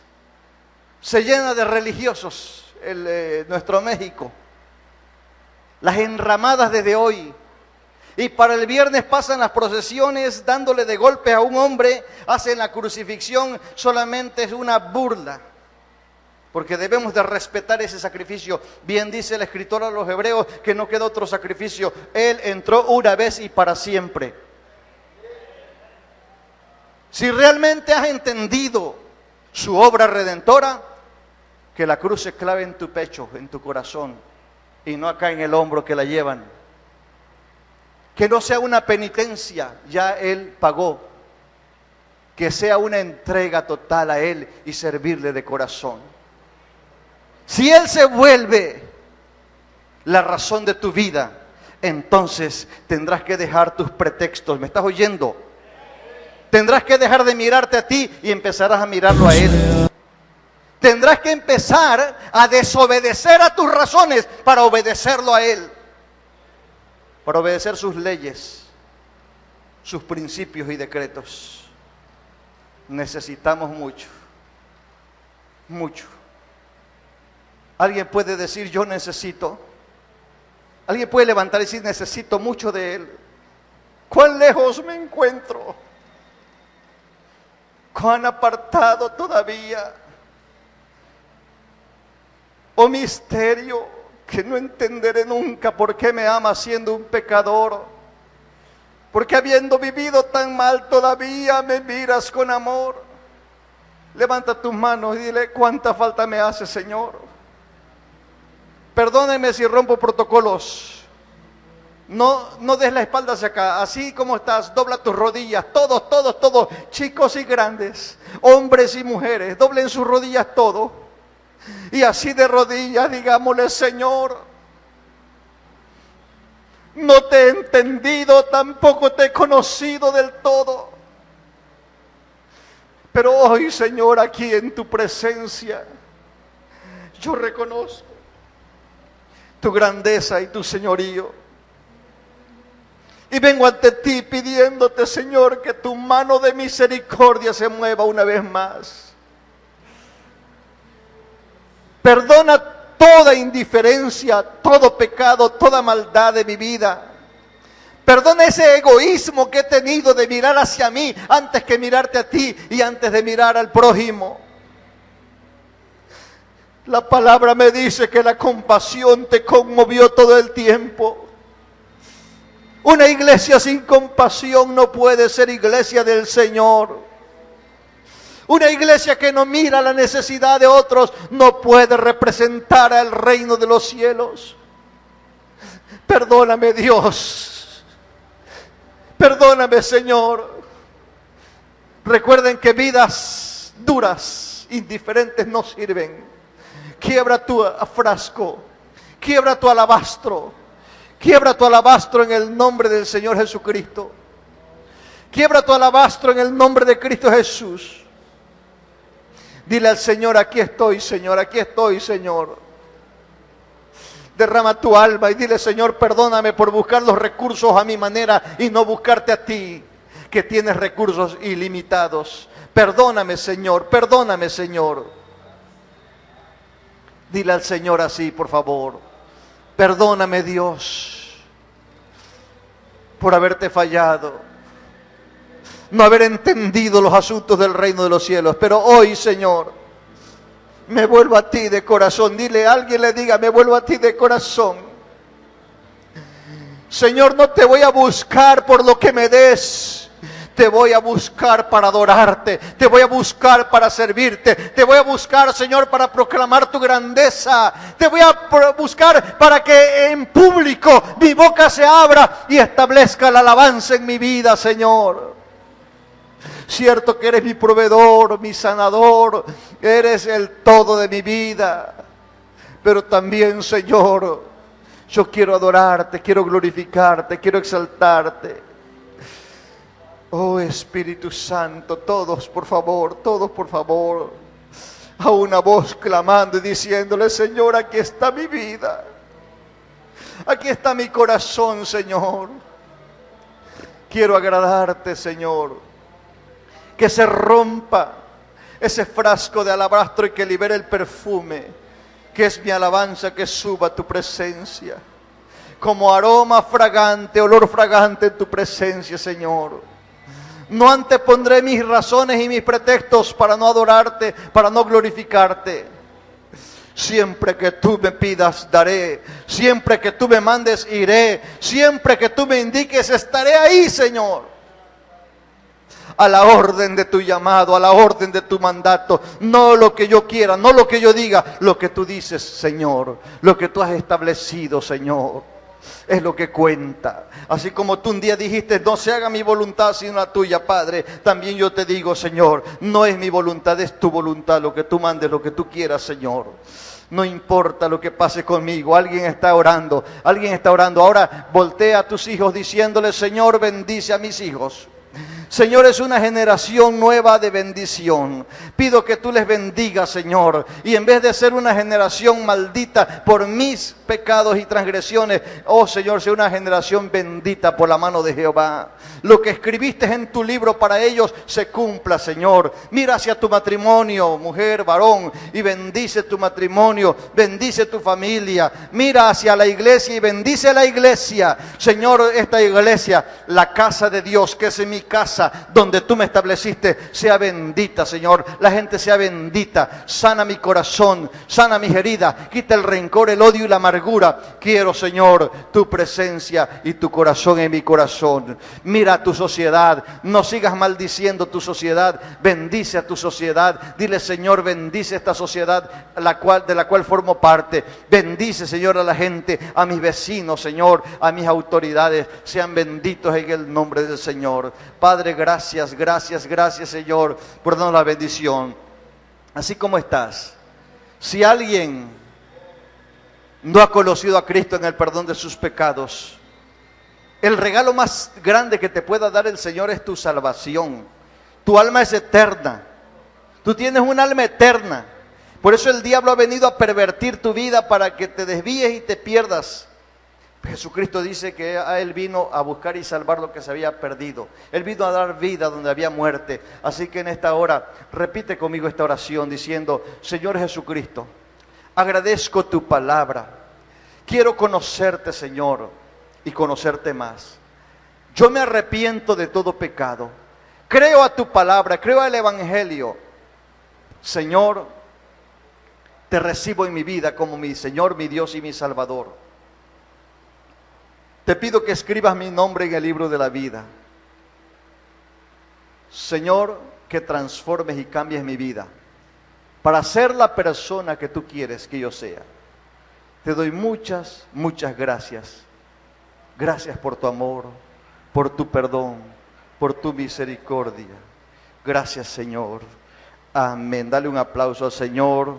se llena de religiosos nuestro México. Las enramadas desde hoy. Y para el viernes pasan las procesiones dándole de golpes a un hombre, hacen la crucifixión, solamente es una burla. Porque debemos de respetar ese sacrificio. Bien dice el escritor a los hebreos que no queda otro sacrificio. Él entró una vez y para siempre. Si realmente has entendido su obra redentora, que la cruz se clave en tu pecho, en tu corazón, y no acá en el hombro que la llevan. Que no sea una penitencia, ya Él pagó. Que sea una entrega total a Él y servirle de corazón. Si Él se vuelve la razón de tu vida, entonces tendrás que dejar tus pretextos. ¿Me estás oyendo? Tendrás que dejar de mirarte a ti y empezarás a mirarlo a Él. Tendrás que empezar a desobedecer a tus razones para obedecerlo a Él. Para obedecer sus leyes, sus principios y decretos. Necesitamos mucho. Mucho. Alguien puede decir, yo necesito. Alguien puede levantar y decir, necesito mucho de Él. ¿Cuán lejos me encuentro? ¿Cuán apartado todavía? Oh misterio, que no entenderé nunca por qué me amas siendo un pecador. Porque habiendo vivido tan mal todavía me miras con amor. Levanta tus manos y dile, ¿cuánta falta me hace, Señor? Perdóneme si rompo protocolos. No des la espalda hacia acá. Así como estás, dobla tus rodillas. Todos, chicos y grandes, hombres y mujeres, doblen sus rodillas todos. Y así de rodillas, digámosle, Señor, no te he entendido, tampoco te he conocido del todo. Pero hoy, Señor, aquí en tu presencia, yo reconozco tu grandeza y tu señorío. Y vengo ante ti pidiéndote, Señor, que tu mano de misericordia se mueva una vez más. Perdona toda indiferencia, todo pecado, toda maldad de mi vida. Perdona ese egoísmo que he tenido de mirar hacia mí antes que mirarte a ti y antes de mirar al prójimo. La palabra me dice que la compasión te conmovió todo el tiempo. Una iglesia sin compasión no puede ser iglesia del Señor. Una iglesia que no mira la necesidad de otros no puede representar al reino de los cielos. Perdóname, Dios. Perdóname, Señor. Recuerden que vidas duras, indiferentes no sirven. Quiebra tu frasco, quiebra tu alabastro, quiebra tu alabastro en el nombre del Señor Jesucristo. Quiebra tu alabastro en el nombre de Cristo Jesús. Dile al Señor, aquí estoy, Señor, aquí estoy, Señor. Derrama tu alma y dile, Señor, perdóname por buscar los recursos a mi manera y no buscarte a ti, que tienes recursos ilimitados. Perdóname, Señor, perdóname, Señor. Dile al Señor así, por favor. Perdóname, Dios, por haberte fallado. No haber entendido los asuntos del reino de los cielos. Pero hoy, Señor, me vuelvo a ti de corazón. Dile, alguien le diga, me vuelvo a ti de corazón. Señor, no te voy a buscar por lo que me des. Te voy a buscar para adorarte. Te voy a buscar para servirte. Te voy a buscar, Señor, para proclamar tu grandeza. Te voy a buscar para que en público mi boca se abra y establezca la alabanza en mi vida, Señor. Cierto que eres mi proveedor, mi sanador, eres el todo de mi vida. Pero también, Señor, yo quiero adorarte, quiero glorificarte, quiero exaltarte. Oh Espíritu Santo, todos por favor, a una voz clamando y diciéndole, Señor, aquí está mi vida. Aquí está mi corazón, Señor. Quiero agradarte, Señor. Que se rompa ese frasco de alabastro y que libere el perfume, que es mi alabanza, que suba a tu presencia. Como aroma fragante, olor fragante en tu presencia, Señor. No antepondré mis razones y mis pretextos para no adorarte, para no glorificarte. Siempre que tú me pidas, daré. Siempre que tú me mandes, iré. Siempre que tú me indiques, estaré ahí, Señor. A la orden de tu llamado, a la orden de tu mandato. No lo que yo quiera, no lo que yo diga, lo que tú dices, Señor. Lo que tú has establecido, Señor, es lo que cuenta. Así como tú un día dijiste, no se haga mi voluntad sino la tuya, Padre. También yo te digo, Señor, no es mi voluntad, es tu voluntad. Lo que tú mandes, lo que tú quieras, Señor. No importa lo que pase conmigo. Alguien está orando, alguien está orando. Ahora voltea a tus hijos diciéndole, Señor, bendice a mis hijos. Señor, es una generación nueva de bendición. Pido que tú les bendigas, Señor, y en vez de ser una generación maldita por mis pecados y transgresiones, oh Señor, sea una generación bendita por la mano de Jehová. Lo que escribiste en tu libro para ellos se cumpla, Señor. Mira hacia tu matrimonio, mujer, varón, y bendice tu matrimonio, bendice tu familia. Mira hacia la iglesia y bendice la iglesia. Señor, esta iglesia, la casa de Dios, que es en mi casa, donde tú me estableciste, sea bendita, Señor. La gente sea bendita. Sana mi corazón, sana mis heridas, quita el rencor, el odio y la amargura. Quiero, Señor, tu presencia y tu corazón en mi corazón. Mira tu sociedad, no sigas maldiciendo tu sociedad, bendice a tu sociedad. Dile, Señor, bendice esta sociedad de la cual formo parte. Bendice, Señor, a la gente, a mis vecinos, Señor, a mis autoridades. Sean benditos en el nombre del Señor. Padre, gracias, gracias, gracias, Señor, por darnos la bendición. Así como estás, si alguien no ha conocido a Cristo en el perdón de sus pecados, el regalo más grande que te pueda dar el Señor es tu salvación. Tu alma es eterna. Tú tienes un alma eterna. Por eso el diablo ha venido a pervertir tu vida para que te desvíes y te pierdas. Jesucristo dice que Él vino a buscar y salvar lo que se había perdido. Él vino a dar vida donde había muerte. Así que en esta hora, repite conmigo esta oración diciendo: Señor Jesucristo, agradezco tu palabra. Quiero conocerte, Señor, y conocerte más. Yo me arrepiento de todo pecado. Creo a tu palabra, creo al Evangelio. Señor, te recibo en mi vida como mi Señor, mi Dios y mi Salvador. Te pido que escribas mi nombre en el libro de la vida. Señor, que transformes y cambies mi vida para ser la persona que tú quieres que yo sea. Te doy muchas, muchas gracias. Gracias por tu amor, por tu perdón, por tu misericordia. Gracias, Señor. Amén. Dale un aplauso al Señor.